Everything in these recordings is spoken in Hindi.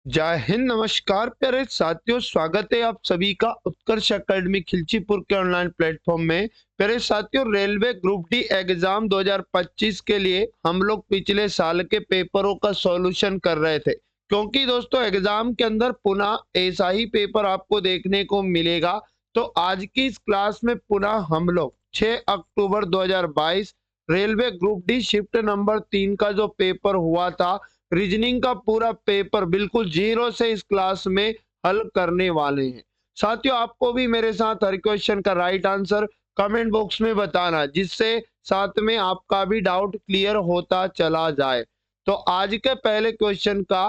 जय हिंद, नमस्कार प्यारे साथियों। स्वागत है आप सभी का उत्कर्ष एकेडमी खिलचीपुर के ऑनलाइन प्लेटफॉर्म में। प्यारे साथियों, रेलवे ग्रुप डी एग्जाम 2025 के लिए हम लोग पिछले साल के पेपरों का सॉल्यूशन कर रहे थे, क्योंकि दोस्तों एग्जाम के अंदर पुनः ऐसा ही पेपर आपको देखने को मिलेगा। तो आज की इस क्लास में पुनः हम लोग 6 अक्टूबर 2022 railway group D shift number 3 का जो पेपर हुआ था, रीजनिंग का पूरा पेपर बिल्कुल जीरो से इस क्लास में हल करने वाले हैं। साथियों, आपको भी मेरे साथ हर क्वेश्चन का राइट आंसर कमेंट बॉक्स में बताना, जिससे साथ में आपका भी डाउट क्लियर होता चला जाए। तो आज के पहले क्वेश्चन का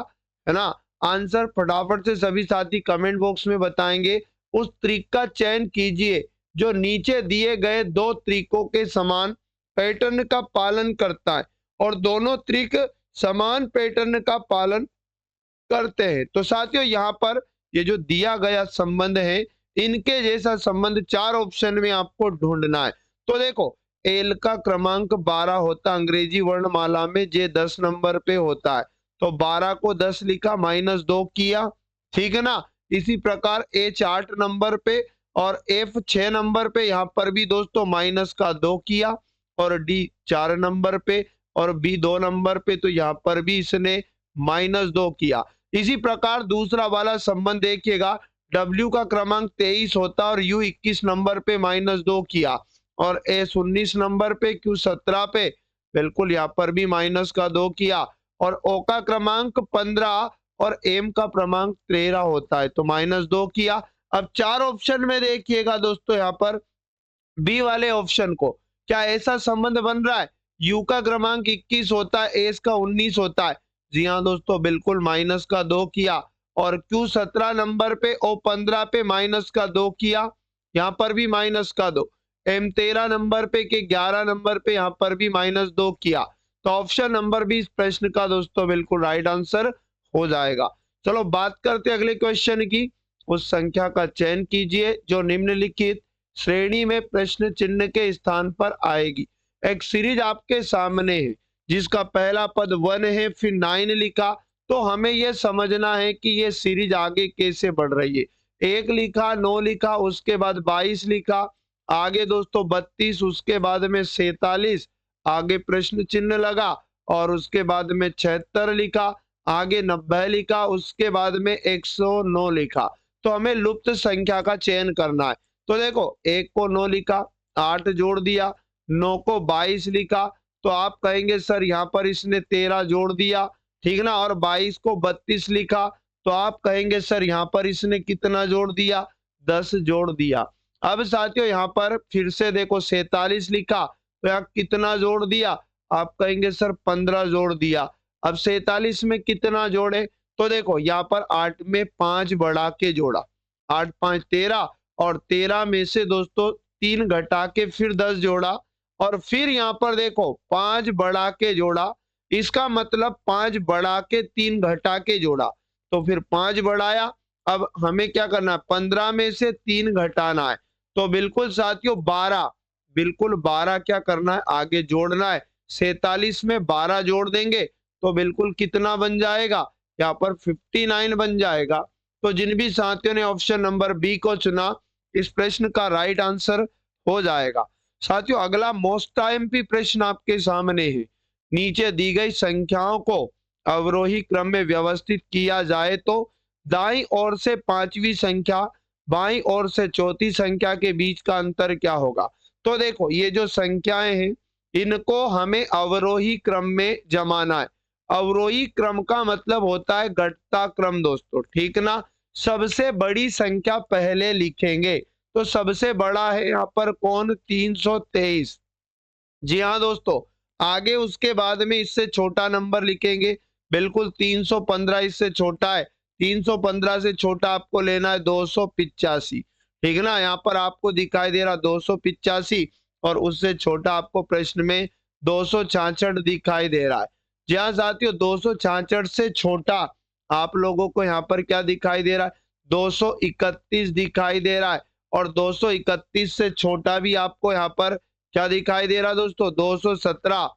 है ना आंसर फटाफट से सभी साथी कमेंट बॉक्स में बताएंगे। उस ट्रिक का चयन कीजिए जो नीचे दिए गए दो ट्रिकों के समान पैटर्न का पालन करता है और दोनों ट्रिक समान पैटर्न का पालन करते हैं। तो साथियों, यहाँ पर ये जो दिया गया संबंध है, इनके जैसा संबंध चार ऑप्शन में आपको ढूंढना है। तो देखो, एल का क्रमांक 12 होता, अंग्रेजी वर्णमाला में जे 10 नंबर पे होता है। तो 12 को 10 लिखा, -2 किया, ठीक है ना। इसी प्रकार एच 8 नंबर पे और एफ 6 नंबर पे, यहाँ पर भी दोस्तों -2 किया। और डी 4 नंबर पे और बी 2 नंबर पे, तो यहाँ पर भी इसने -2 किया। इसी प्रकार दूसरा वाला संबंध देखिएगा, डब्ल्यू का क्रमांक 23 होता और यू 21 नंबर पे -2 किया और एस 19 नंबर पे, क्यू 17 पे, बिल्कुल यहाँ पर भी -2 किया और ओ का क्रमांक 15 और एम का क्रमांक 13 होता है, तो -2 किया। अब चार ऑप्शन में देखिएगा दोस्तों, यहाँ पर बी वाले ऑप्शन को क्या ऐसा संबंध बन रहा है, यू का क्रमांक 21 होता है, एस का 19 होता है। जी हाँ दोस्तों, बिल्कुल -2 किया और क्यू 17 नंबर पे ओ 15 पे -2 किया, यहाँ पर भी -2। एम 13 नंबर पे के 11 नंबर पे, यहाँ पर भी -2 किया। तो ऑप्शन नंबर भी इस प्रश्न का दोस्तों बिल्कुल राइट आंसर हो जाएगा। चलो बात करते हैं अगले क्वेश्चन की। उस संख्या का चयन कीजिए जो निम्नलिखित श्रेणी में प्रश्न चिन्ह के स्थान पर आएगी। एक सीरीज आपके सामने है जिसका पहला पद 1 है, फिर 9 लिखा। तो हमें यह समझना है कि यह सीरीज आगे कैसे बढ़ रही है। 1 लिखा, 9 लिखा, उसके बाद 22 लिखा, आगे दोस्तों 32, उसके बाद में 47, आगे प्रश्न चिन्ह लगा और उसके बाद में 76 लिखा, आगे 90 लिखा, उसके बाद में 109 लिखा। तो हमें लुप्त संख्या का चयन करना है। तो देखो, 1 को 9 लिखा, 8 जोड़ दिया, 9 को 22 लिखा, तो आप कहेंगे सर यहाँ पर इसने 13 जोड़ दिया, ठीक ना। और 22 को 32 लिखा, तो आप कहेंगे सर यहाँ पर इसने कितना जोड़ दिया, 10 जोड़ दिया। अब साथियों यहाँ पर फिर से देखो 47 लिखा, तो यहाँ कितना जोड़ दिया, आप कहेंगे सर 15 जोड़ दिया। अब 47 में कितना जोड़े, तो देखो यहाँ पर 8 में 5 बढ़ा के जोड़ा, 8 5 13 और 13 में से दोस्तों 3 घटा के फिर 10 जोड़ा और फिर यहाँ पर देखो 5 बढ़ा के जोड़ा। इसका मतलब 5 बढ़ा के 3 घटा के जोड़ा, तो फिर 5 बढ़ाया। अब हमें क्या करना है, 15 में से 3 घटाना है, तो बिल्कुल साथियों 12, बिल्कुल 12 क्या करना है, आगे जोड़ना है। 47 में 12 जोड़ देंगे तो बिल्कुल कितना बन जाएगा, यहाँ पर 59 बन जाएगा। तो जिन भी साथियों ने ऑप्शन नंबर बी को चुना, इस प्रश्न का राइट आंसर हो जाएगा। साथियों अगला मोस्ट आईएमपी प्रश्न आपके सामने है। नीचे दी गई संख्याओं को अवरोही क्रम में व्यवस्थित किया जाए तो दाईं ओर से पांचवी संख्या, बाईं ओर से चौथी संख्या के बीच का अंतर क्या होगा। तो देखो, ये जो संख्याएं हैं इनको हमें अवरोही क्रम में जमाना है। अवरोही क्रम का मतलब होता है घटता क्रम दोस्तों, ठीक ना। सबसे बड़ी संख्या पहले लिखेंगे, तो सबसे बड़ा है यहाँ पर कौन, 323। जी हाँ दोस्तों, आगे उसके बाद में इससे छोटा नंबर लिखेंगे, बिल्कुल 315 इससे छोटा है। 315 से छोटा आपको लेना है 285, ठीक है ना। यहाँ पर आपको दिखाई दे रहा 285 और उससे छोटा आपको प्रश्न में 266 दिखाई दे रहा है। जी हाँ साथियों, 266 से छोटा आप लोगों को यहाँ पर क्या दिखाई दे रहा है, 231 दिखाई दे रहा है। और 231 से छोटा भी आपको यहाँ पर क्या दिखाई दे रहा है दोस्तों, 217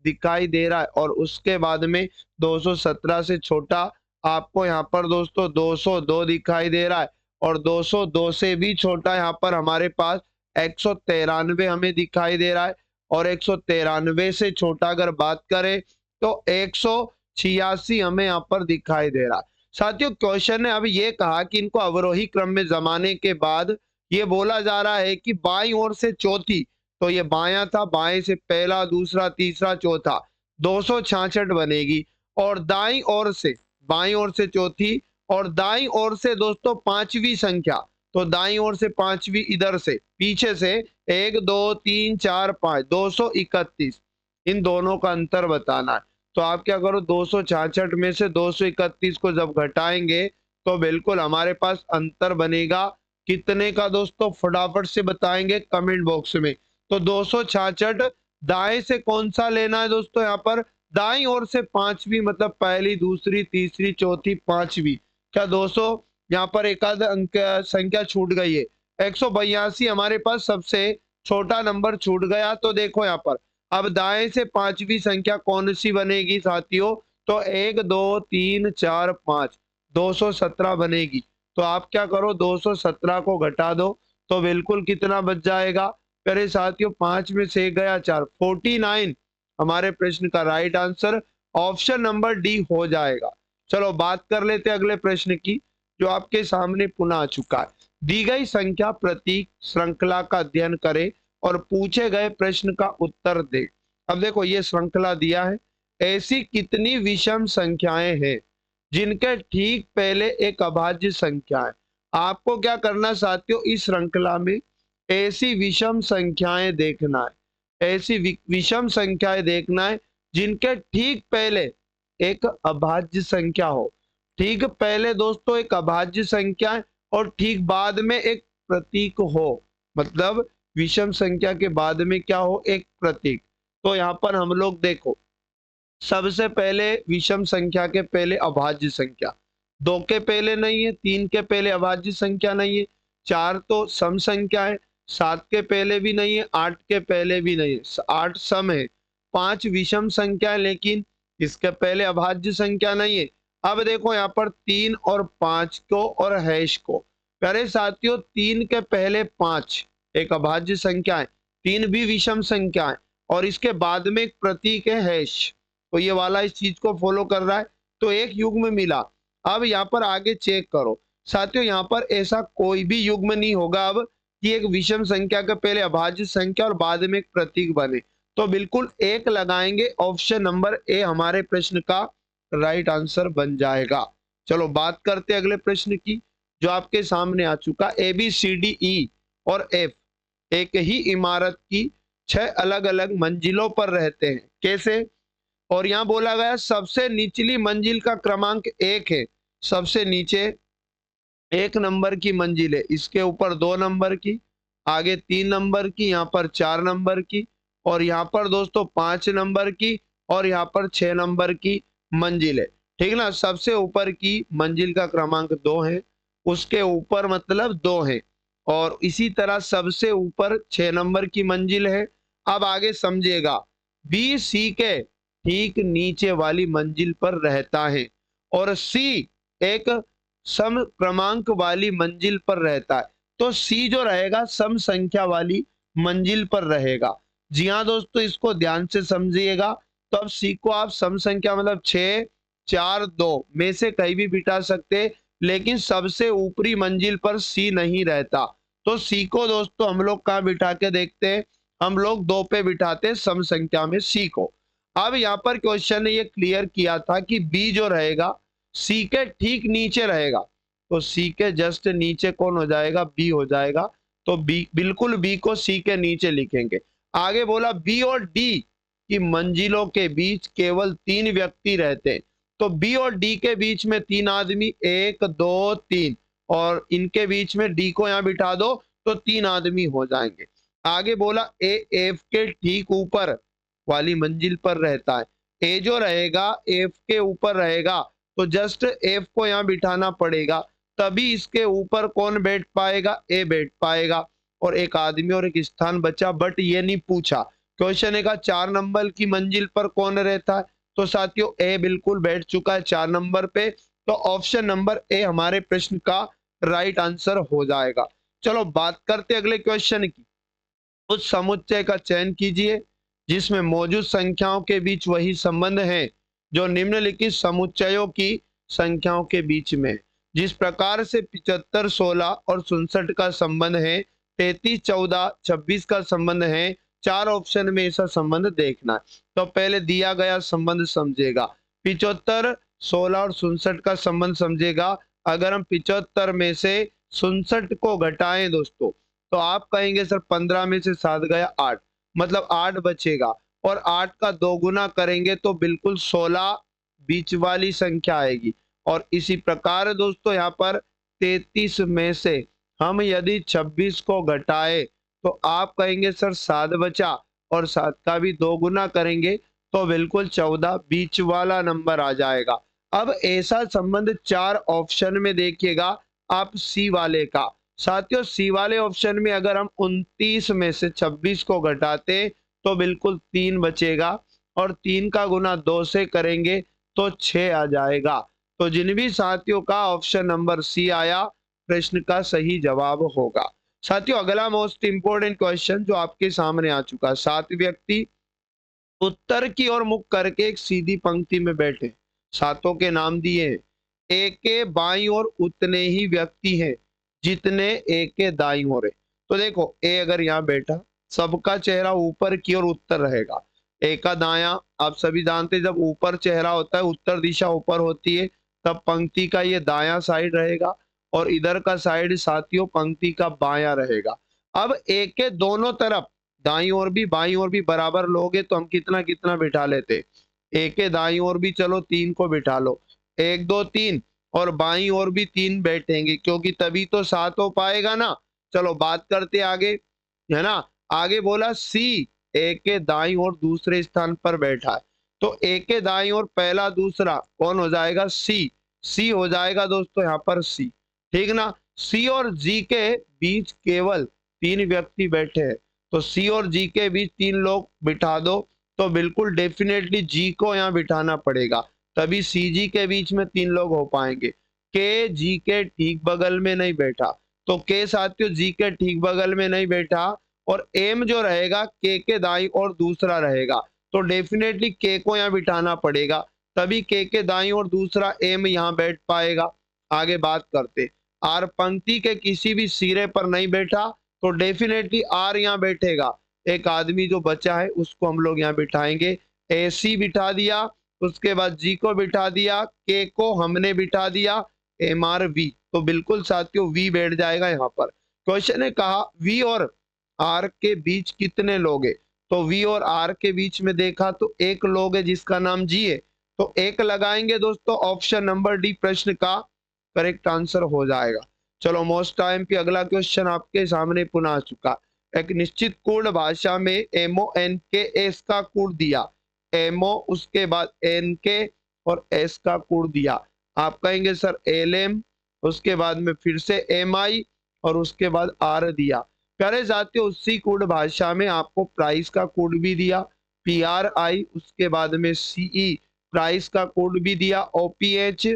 दिखाई दे रहा है। और उसके बाद में 217 से छोटा आपको यहाँ पर दोस्तों 202 दिखाई दे रहा है और 202 से भी छोटा यहाँ पर हमारे पास 193 हमें दिखाई दे रहा है और 193 से छोटा अगर बात करें तो 186 हमें यहाँ पर दिखाई दे रहा है। साथियों क्वेश्चन ने अब ये कहा कि इनको अवरोही क्रम में जमाने के बाद ये बोला जा रहा है कि बाईं ओर से चौथी, तो ये बायां था, बाएं से पहला, दूसरा, तीसरा, चौथा, 266 बनेगी और दाईं ओर से, बाईं ओर से चौथी और दाईं ओर से दोस्तों पांचवी संख्या, तो दाईं ओर से पांचवी इधर से पीछे से 1 2 3 4 5 231, इन दोनों का अंतर बताना है। तो आप क्या करो 266 में से 231 को जब घटाएंगे तो बिल्कुल हमारे पास अंतर बनेगा कितने का दोस्तों, फटाफट से बताएंगे कमेंट बॉक्स में। तो 266 दाएं से कौन सा लेना है दोस्तों, यहाँ पर दाईं ओर से पांचवी, मतलब पहली, दूसरी, तीसरी, चौथी, पांचवी। क्या 200 यहाँ पर एक आध अंक संख्या छूट गई है, 182 हमारे पास सबसे छोटा नंबर छूट गया। तो देखो यहाँ पर अब दाएं से पांचवी संख्या कौन सी बनेगी साथियों, तो 1 2 3 4 5 217 बनेगी। तो आप क्या करो 217 को घटा दो तो बिल्कुल कितना बच जाएगा प्यारे साथियों, 5 में से गया 4, 49 हमारे प्रश्न का right answer option number D हो जाएगा। चलो बात कर लेते हैं अगले प्रश्न की जो आपके सामने पुनः आ चुका है। दी गई संख्या प्रतीक श्रृंखला का अध्ययन करें और पूछे गए प्रश्न का उत्तर दे। अब देखो ये श्रृंखला दिया है, ऐसी कितनी विषम संख्याएं हैं जिनके ठीक पहले एक अभाज्य संख्या है। आपको क्या करना साथियों, इस श्रृंखला में ऐसी विषम संख्याएं देखना है, ऐसी विषम संख्याएं देखना है जिनके ठीक पहले एक अभाज्य संख्या हो। ठीक पहले दोस्तों एक अभाज्य संख्या है और ठीक बाद में एक प्रतीक हो, मतलब विषम संख्या के बाद में क्या हो, एक प्रतीक। तो यहाँ पर हम लोग देखो सबसे पहले विषम संख्या के पहले अभाज्य संख्या, 2 के पहले नहीं है, 3 के पहले अभाज्य संख्या नहीं है, 4 तो सम संख्या है, 7 के पहले भी नहीं है, 8 के पहले भी नहीं है, 8 सम है, 5 विषम संख्या है लेकिन इसके पहले अभाज्य संख्या नहीं है। अब देखो यहाँ पर 3 और 5 को और हैश को, प्यारे साथियों 3 के पहले 5 एक अभाज्य संख्या है, 3 भी विषम संख्या है और इसके बाद में एक प्रतीक है हैश, तो ये वाला इस चीज को फॉलो कर रहा है, तो एक युग्म मिला। अब यहाँ पर आगे चेक करो साथियों, यहाँ पर ऐसा कोई भी युग्म नहीं होगा अब कि एक विषम संख्या के पहले अभाज्य संख्या और बाद में एक प्रतीक बने, तो बिल्कुल एक लगाएंगे, ऑप्शन नंबर ए हमारे प्रश्न का राइट आंसर बन जाएगा। चलो बात करते अगले प्रश्न की जो आपके सामने आ चुका। A B C D E और एफ एक ही इमारत की 6 अलग अलग मंजिलों पर रहते हैं, कैसे? और यहाँ बोला गया सबसे निचली मंजिल का क्रमांक 1 है, सबसे नीचे 1 नंबर की मंजिल है, इसके ऊपर 2 नंबर की, आगे 3 नंबर की, यहाँ पर 4 नंबर की और यहाँ पर दोस्तों 5 नंबर की और यहाँ पर 6 नंबर की मंजिल है, ठीक ना। सबसे ऊपर की मंजिल का क्रमांक 2 है, उसके ऊपर मतलब 2 है और इसी तरह सबसे ऊपर 6 नंबर की मंजिल है। अब आगे समझिएगा, बी सी के ठीक नीचे वाली मंजिल पर रहता है और सी एक सम क्रमांक वाली मंजिल पर रहता है, तो सी जो रहेगा सम संख्या वाली मंजिल पर रहेगा। जी हाँ दोस्तों, इसको ध्यान से समझिएगा। तो अब सी को आप सम संख्या मतलब 6 4 2 में से कहीं भी बिठा सकते, लेकिन सबसे ऊपरी मंजिल पर सी नहीं रहता, तो सी को दोस्तों हम लोग कहाँ बिठा के देखते हैं, हम लोग 2 पे बिठाते हैं सम संख्या में सी को। अब यहाँ पर क्वेश्चन ने ये क्लियर किया था कि बी जो रहेगा सी के ठीक नीचे रहेगा, तो सी के जस्ट नीचे कौन हो जाएगा, बी हो जाएगा, तो बी बिल्कुल बी को सी के नीचे लिखेंगे। आगे बोला बी और डी की मंजिलों के बीच केवल 3 व्यक्ति रहते हैं, तो बी और डी के बीच में 3 आदमी, 1 2 3, और इनके बीच में डी को यहाँ बिठा दो तो 3 आदमी हो जाएंगे। आगे बोला ए एफ के ठीक ऊपर वाली मंजिल पर रहता है, ए जो रहेगा एफ के ऊपर रहेगा, तो जस्ट एफ को यहाँ बिठाना पड़ेगा, तभी इसके ऊपर कौन बैठ पाएगा, ए बैठ पाएगा और एक आदमी और एक स्थान बचा। बट ये नहीं पूछा, क्वेश्चन है का 4 नंबर की मंजिल पर कौन रहता है, तो साथियों ए बिल्कुल बैठ चुका है 4 नंबर पे, तो ऑप्शन नंबर ए हमारे प्रश्न का राइट आंसर हो जाएगा। चलो बात करते अगले क्वेश्चन की। उस समुच्चय का चयन कीजिए जिसमें मौजूद संख्याओं के बीच वही संबंध है जो निम्नलिखित समुच्चयों की संख्याओं के बीच में। जिस प्रकार से 75, 16 और 67 का संबंध है, 33, 14, 26 का संबंध है, 4 ऑप्शन में ऐसा संबंध देखना है। तो पहले दिया गया संबंध समझेगा, 75, 16 और 67 का संबंध समझेगा। अगर हम 75 में से 67 को घटाएं दोस्तों, तो आप कहेंगे सर 15 में से 7 गया 8, मतलब 8 बचेगा, और 8 का 2 गुना करेंगे तो बिल्कुल 16 बीच वाली संख्या आएगी। और इसी प्रकार दोस्तों यहाँ पर 33 में से हम यदि 26 को घटाए तो आप कहेंगे सर 7 बचा, और 7 का भी 2 गुना करेंगे तो बिल्कुल 14 बीच वाला नंबर आ जाएगा। अब ऐसा संबंध 4 ऑप्शन में देखिएगा आप सी वाले का। साथियों सी वाले ऑप्शन में अगर हम 29 में से 26 को घटाते तो बिल्कुल 3 बचेगा, और 3 का गुना 2 से करेंगे तो 6 आ जाएगा। तो जिन भी साथियों का ऑप्शन नंबर सी आया, प्रश्न का सही जवाब होगा। साथियों अगला मोस्ट इंपोर्टेंट क्वेश्चन जो आपके सामने आ चुका है। 7 व्यक्ति उत्तर की ओर मुख करके एक सीधी पंक्ति में बैठे, सातों के नाम दिए हैं। ए के बाईं ओर उतने ही व्यक्ति हैं जितने ए के दाईं ओर है। तो देखो ए अगर यहाँ बैठा, सबका चेहरा ऊपर की ओर उत्तर रहेगा। ए का दायां, आप सभी जानते हैं जब ऊपर चेहरा होता है, उत्तर दिशा ऊपर होती है, तब पंक्ति का ये दायां साइड रहेगा, और इधर का साइड साथियों पंक्ति का बायां रहेगा। अब ए के दोनों तरफ दाईं ओर भी बाईं ओर भी बराबर लोगे तो हम कितना कितना बिठा लेते। ए के दाईं ओर भी चलो 3 को बिठा लो, 1, 2, 3, और बाईं ओर भी 3 बैठेंगे, क्योंकि तभी तो 7 हो पाएगा ना। चलो बात करते आगे, है ना। आगे बोला सी ए के दाईं ओर दूसरे स्थान पर बैठा है, तो ए के दाईं ओर पहला दूसरा कौन हो जाएगा, सी। सी हो जाएगा दोस्तों यहाँ पर सी, ठीक ना। सी और जी के बीच केवल 3 व्यक्ति बैठे हैं, तो सी और जी के बीच 3 लोग बिठा दो, तो बिल्कुल डेफिनेटली जी को यहाँ बिठाना पड़ेगा, तभी सी जी के बीच में 3 लोग हो पाएंगे। के जी के ठीक बगल में नहीं बैठा, तो के साथियों जी के ठीक बगल में नहीं बैठा, और एम जो रहेगा के दाईं और दूसरा रहेगा, तो डेफिनेटली के को यहाँ बिठाना पड़ेगा, तभी के दाईं और दूसरा एम यहाँ बैठ पाएगा। आगे बात करते, आर पंक्ति के किसी भी सिरे पर नहीं बैठा, तो डेफिनेटली आर यहाँ बैठेगा। एक आदमी जो बचा है उसको हम लोग यहाँ बिठाएंगे। ए सी बिठा दिया, उसके बाद जी को बिठा दिया, के को हमने बिठा दिया, एम आर वी, तो बिल्कुल साथियों वी बैठ जाएगा यहाँ पर। क्वेश्चन ने कहा वी और आर के बीच कितने लोग हैं, तो वी और आर के बीच में देखा तो एक लोग है जिसका नाम जी है, तो एक लगाएंगे दोस्तों। ऑप्शन नंबर डी प्रश्न का करेक्ट आंसर हो जाएगा। चलो मोस्ट टाइम पे अगला क्वेश्चन आपके सामने पुनः आ चुका। एक निश्चित कोड भाषा में एमओ एन के एस का कोड दिया, एमओ उसके बाद एन के और एस का कोड दिया, आप कहेंगे सर एल एम, उसके बाद में फिर से एम आई, और उसके बाद आर दिया। प्यारे साथियों उसी कोड भाषा में आपको प्राइस का कोड भी दिया, पी आर आई, उसके बाद में सीई प्राइस का कोड भी दिया, ओपीएच,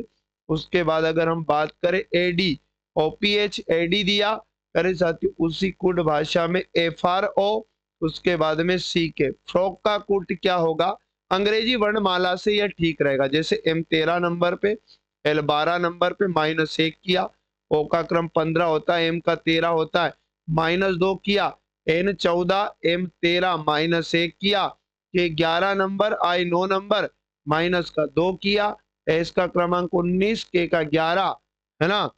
उसके बाद अगर हम बात करें एडी, ओपीएच एडी दिया। प्यारे साथियों उसी कोड भाषा में एफ आर ओ, उसके बाद में सी के। फ्रॉक का कोड क्या होगा, अंग्रेजी वर्णमाला से यह ठीक रहेगा, जैसे एम 13 नंबर पे, एल 12 नंबर पे -1 किया, ओ का क्रम 15 होता है, एम का 13 होता है, -2 किया, एन 14, एम 13 -1 किया, के 11 नंबर, आई 9 नंबर, माइनस का 2 किया, एस का क्रमांक 19, के का 11, है ना,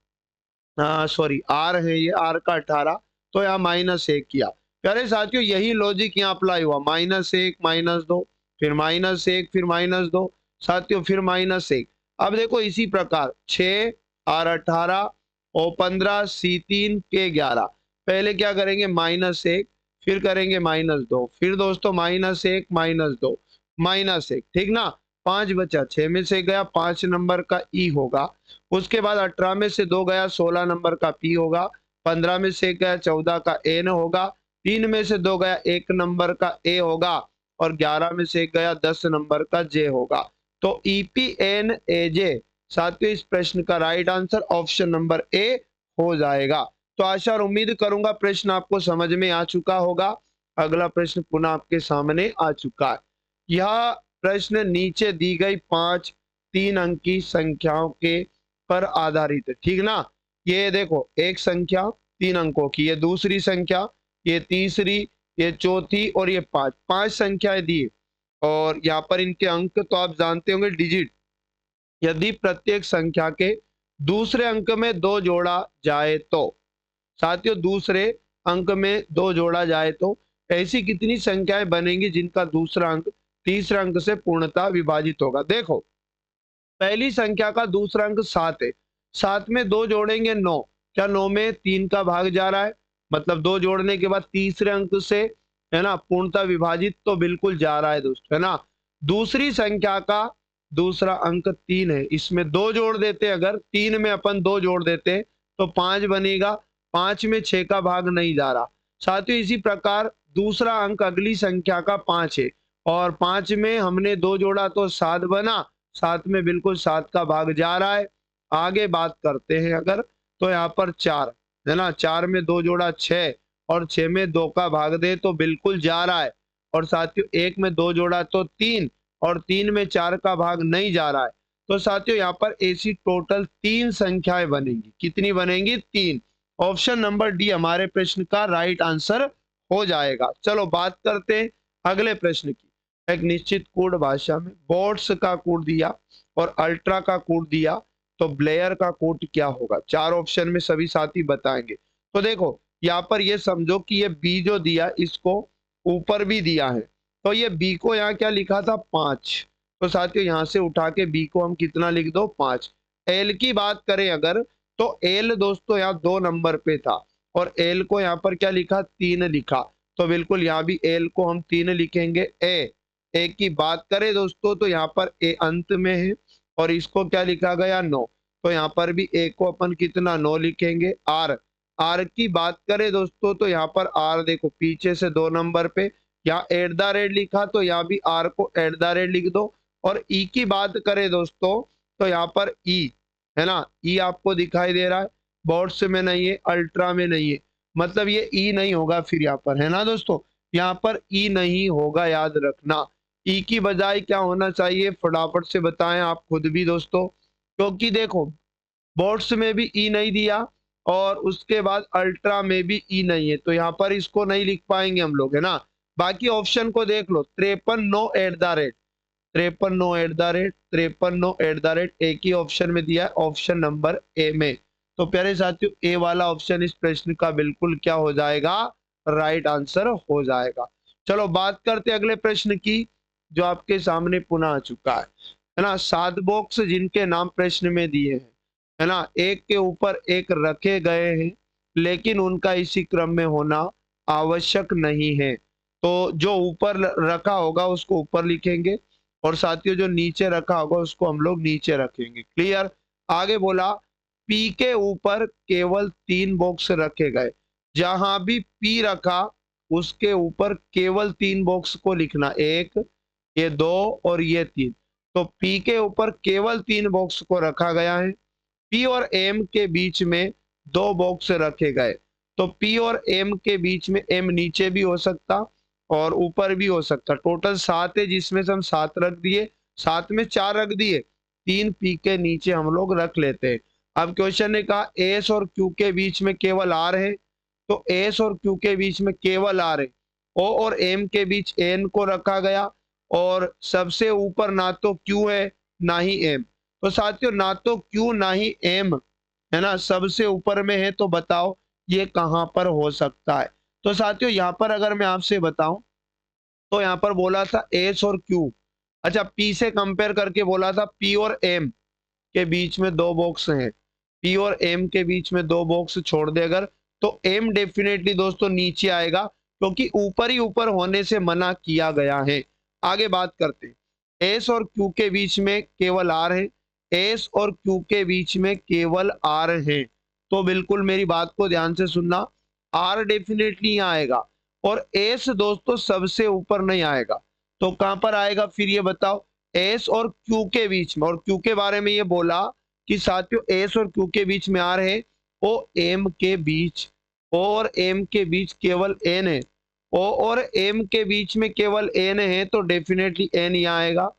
सॉरी आर है ये, आर का 18, तो यहाँ -1 किया। प्यारे साथियों यही लॉजिक यहाँ अप्लाई हुआ, -1 -2, फिर -1 फिर -2, साथियों फिर -1। अब देखो इसी प्रकार 6 आर 18 ओ 15 सी 3 के 11, पहले क्या करेंगे -1, फिर करेंगे -2, फिर दोस्तों -1 -2 -1, ठीक ना। 5 बचा, 6 में से गया 5 नंबर का ई होगा, उसके बाद 18 में से 2 गया 16 नंबर का पी होगा, 15 में से गया 14 का एन होगा, 3 में से 2 गया 1 नंबर का ए होगा, और 11 में से गया 10 नंबर का जे होगा। तो ईपी एन ए जे साथियों इस प्रश्न का right answer option number A हो जाएगा। तो आशा और उम्मीद करूंगा प्रश्न आपको समझ में आ चुका होगा। अगला प्रश्न पुनः आपके सामने आ चुका है। यह प्रश्न नीचे दी गई 5 3 अंक की संख्याओं के पर आधारित है, ठीक ना। ये देखो, एक संख्या 3 अंकों की, ये दूसरी संख्या, ये तीसरी, ये चौथी और ये 5 संख्याएं दी। और यहाँ पर इनके अंक तो आप जानते होंगे, डिजिट। यदि प्रत्येक संख्या के दूसरे अंक में 2 जोड़ा जाए तो, साथियों दूसरे अंक में 2 जोड़ा जाए तो ऐसी कितनी संख्याएं बनेंगी जिनका दूसरा अंक तीसरे अंक से पूर्णतः विभाजित होगा। देखो, पहली संख्या का दूसरा अंक 7 है, 7 में 2 जोड़ेंगे 9, क्या 9 में 3 का भाग जा रहा है, मतलब 2 जोड़ने के बाद तीसरे अंक से, है ना, पूर्णतः विभाजित तो बिल्कुल जा रहा है दोस्तों, है ना। दूसरी संख्या का दूसरा अंक 3 है, इसमें 2 जोड़ देते, अगर 3 में अपन 2 जोड़ देते तो 5 बनेगा, 5 में 6 का भाग नहीं जा रहा। साथियों इसी प्रकार दूसरा अंक अगली संख्या का 5 है, और 5 में हमने 2 जोड़ा तो 7 बना, 7 में बिल्कुल 7 का भाग जा रहा है। आगे बात करते हैं अगर, तो यहाँ पर 4 है ना, 4 में 2 जोड़ा 6, और 6 में 2 का भाग दे तो बिल्कुल जा रहा है। और साथियों 1 में 2 जोड़ा तो 3, और 3 में 4 का भाग नहीं जा रहा है। तो साथियों यहाँ पर ऐसी टोटल 3 संख्याएं बनेंगी। कितनी बनेंगी? 3। ऑप्शन नंबर डी हमारे प्रश्न का राइट आंसर हो जाएगा। चलो बात करते हैं अगले प्रश्न की। एक निश्चित कोड भाषा में बोट्स का कोड दिया और अल्ट्रा का कोड दिया, तो ब्लेयर का कोड क्या होगा? 4 ऑप्शन में सभी साथी बताएंगे। तो देखो, यहाँ पर ये समझो कि ये बी जो दिया इसको ऊपर भी दिया है, तो ये बी को यहाँ क्या लिखा था? 5। तो साथियों यहाँ से उठा के बी को हम कितना लिख दो? 5। एल की बात करें अगर, तो एल दोस्तों यहाँ 2 नंबर पे था, और एल को यहाँ पर क्या लिखा? 3 लिखा, तो बिल्कुल यहाँ भी एल को हम 3 लिखेंगे। ए की बात करें दोस्तों, तो यहाँ पर ए अंत में है, और इसको क्या लिखा गया? 9, तो यहाँ पर भी ए को अपन कितना? 9 लिखेंगे। आर की बात करें दोस्तों, तो यहाँ पर आर देखो पीछे से 2 नंबर पे, यहाँ एट द रेट लिखा, तो यहाँ भी आर को एट द रेट लिख दो। और ई की बात करें दोस्तों, तो यहाँ पर ई है ना, ई आपको दिखाई दे रहा है, बोर्ड्स में नहीं है, अल्ट्रा में नहीं है, मतलब ये ई नहीं होगा फिर यहाँ पर, है ना दोस्तों। यहाँ पर ई नहीं होगा, याद रखना। ई की बजाय क्या होना चाहिए? फटाफट से बताएं आप खुद भी दोस्तों, क्योंकि देखो बोर्ड्स में भी ई नहीं दिया, और उसके बाद अल्ट्रा में भी ई नहीं है, तो यहाँ पर इसको नहीं लिख पाएंगे हम लोग, है ना। बाकी ऑप्शन को देख लो, 53 9 at the rate, 53 9 at the rate, 53 9 at the rate, एक ही ऑप्शन में दिया है, ऑप्शन नंबर ए में। तो प्यारे साथियों ए वाला ऑप्शन इस प्रश्न का बिल्कुल क्या हो जाएगा? राइट आंसर हो जाएगा। चलो बात करते अगले प्रश्न की, जो आपके सामने पुनः आ चुका है ना। 7 बॉक्स जिनके नाम प्रश्न में दिए हैं, है ना, एक के ऊपर एक रखे गए हैं, लेकिन उनका इसी क्रम में होना आवश्यक नहीं है। तो जो ऊपर रखा होगा उसको ऊपर लिखेंगे, और साथियों जो नीचे रखा होगा उसको हम लोग नीचे रखेंगे। क्लियर? आगे बोला, पी के ऊपर केवल 3 बॉक्स रखे गए। जहां भी पी रखा उसके ऊपर केवल 3 बॉक्स को लिखना, 1, ये 2 और ये 3। तो पी के ऊपर केवल 3 बॉक्स को रखा गया है। पी और एम के बीच में 2 बॉक्स रखे गए, तो पी और एम के बीच में एम नीचे भी हो सकता और ऊपर भी हो सकता। टोटल 7 है, जिसमें से हम 7 रख दिए, 7 में 4 रख दिए, 3 पी के नीचे हम लोग रख लेते हैं। अब क्वेश्चन ने कहा एस और क्यू के बीच में केवल आर है, तो एस और क्यू के बीच में केवल आर है। ओ और एम के बीच एन को रखा गया, और सबसे ऊपर ना तो क्यू है ना ही एम। तो साथियों ना तो क्यू ना ही एम, है ना, सबसे ऊपर में है, तो बताओ ये कहां पर हो सकता है? तो साथियों यहाँ पर अगर मैं आपसे बताऊं, तो यहाँ पर बोला था एस और क्यू, अच्छा पी से कंपेयर करके बोला था पी और एम के बीच में 2 बॉक्स हैं, पी और एम के बीच में 2 बॉक्स छोड़ दे अगर, तो एम डेफिनेटली दोस्तों नीचे आएगा, क्योंकि ऊपर ही ऊपर होने से मना किया गया है। आगे बात करते हैं, एस और क्यू के बीच में केवल आर है, एस और क्यू के बीच में केवल आर है, तो बिल्कुल मेरी बात को ध्यान से सुनना, आर डेफिनेटली यहाँ आएगा, और एस दोस्तों सबसे ऊपर नहीं आएगा, तो कहां पर आएगा फिर ये बताओ? एस और क्यू के बीच में, और क्यू के बारे में ये बोला कि साथियों एस और क्यू के बीच में आर है, ओ एम के बीच, ओ और एम के बीच केवल एन है, ओ और एम के बीच में केवल एन है तो डेफिनेटली एन यहाँ आएगा।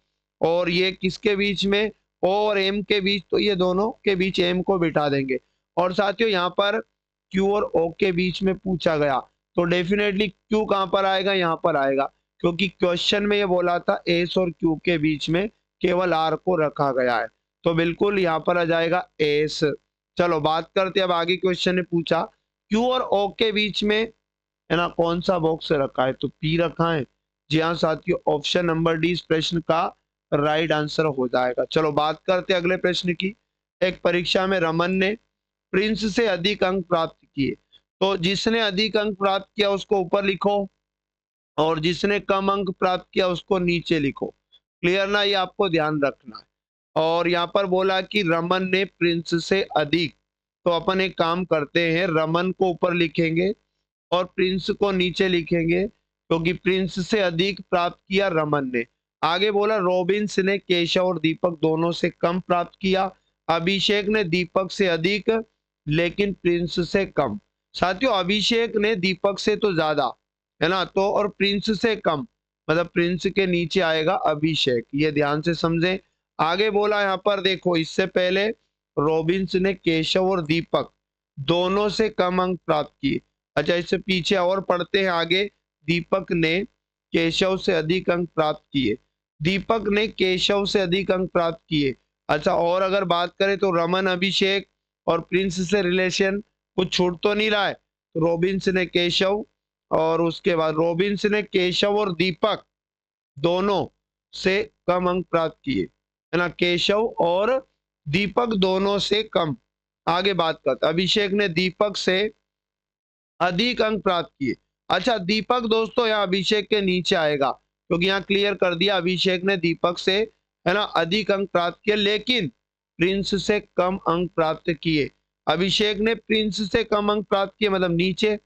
और ये किसके बीच में, ओ और एम के बीच, तो ये दोनों के बीच एम को बिठा देंगे। और साथियों यहाँ पर क्यू और ओ के बीच में पूछा गया तो डेफिनेटली क्यू कहाँ पर आएगा, यहाँ पर आएगा, क्योंकि क्वेश्चन में ये बोला था एस और क्यू के बीच में केवल आर को रखा गया है, तो बिल्कुल यहाँ पर आ जाएगा एस। चलो बात करते हैं अब आगे, क्वेश्चन ने पूछा क्यू और ओ के बीच में है ना कौन सा बॉक्स रखा है, तो पी रखा है। जी हाँ साथियों, ऑप्शन नंबर डी इस प्रश्न का राइट आंसर हो जाएगा। चलो बात करते हैं अगले प्रश्न की। एक परीक्षा में रमन ने प्रिंस से अधिक अंक प्राप्त किए, तो जिसने अधिक अंक प्राप्त किया उसको ऊपर लिखो और जिसने कम अंक प्राप्त किया उसको नीचे लिखो। क्लियर ना, ये आपको ध्यान रखना है। और यहाँ पर बोला कि रमन ने प्रिंस से अधिक, तो अपन एक काम करते हैं, रमन को ऊपर लिखेंगे और प्रिंस को नीचे लिखेंगे, क्योंकि प्रिंस से अधिक प्राप्त किया रमन ने। आगे बोला रॉबिन्स ने केशव और दीपक दोनों से कम प्राप्त किया, अभिषेक ने दीपक से अधिक लेकिन प्रिंस से कम। साथियों अभिषेक ने दीपक से तो ज्यादा है ना, तो और प्रिंस से कम, मतलब प्रिंस के नीचे आएगा अभिषेक, ये ध्यान से समझें। आगे बोला यहाँ पर देखो, इससे पहले रॉबिन्स ने केशव और दीपक दोनों से कम अंक प्राप्त किए। अच्छा इससे पीछे और पढ़ते हैं आगे, दीपक ने केशव से अधिक अंक प्राप्त किए, दीपक ने केशव से अधिक अंक प्राप्त किए। अच्छा और अगर बात करें तो रमन अभिषेक और प्रिंस से रिलेशन कुछ छूट तो नहीं रहा है, तो रॉबिन्स ने केशव और उसके बाद रॉबिन्स ने केशव और दीपक दोनों से कम अंक प्राप्त किए, है ना, केशव और दीपक दोनों से कम। आगे बात करते, अभिषेक ने दीपक से अधिक अंक प्राप्त किए। अच्छा दीपक दोस्तों यहाँ अभिषेक के नीचे आएगा, क्योंकि यहाँ क्लियर कर दिया अभिषेक ने दीपक से है ना अधिक अंक प्राप्त किए लेकिन प्रिंस से कम अंक प्राप्त किए। अभिषेक ने प्रिंस से कम अंक प्राप्त किए मतलब नीचे,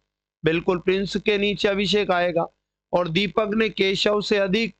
बिल्कुल प्रिंस के नीचे अभिषेक आएगा। और दीपक ने केशव से अधिक,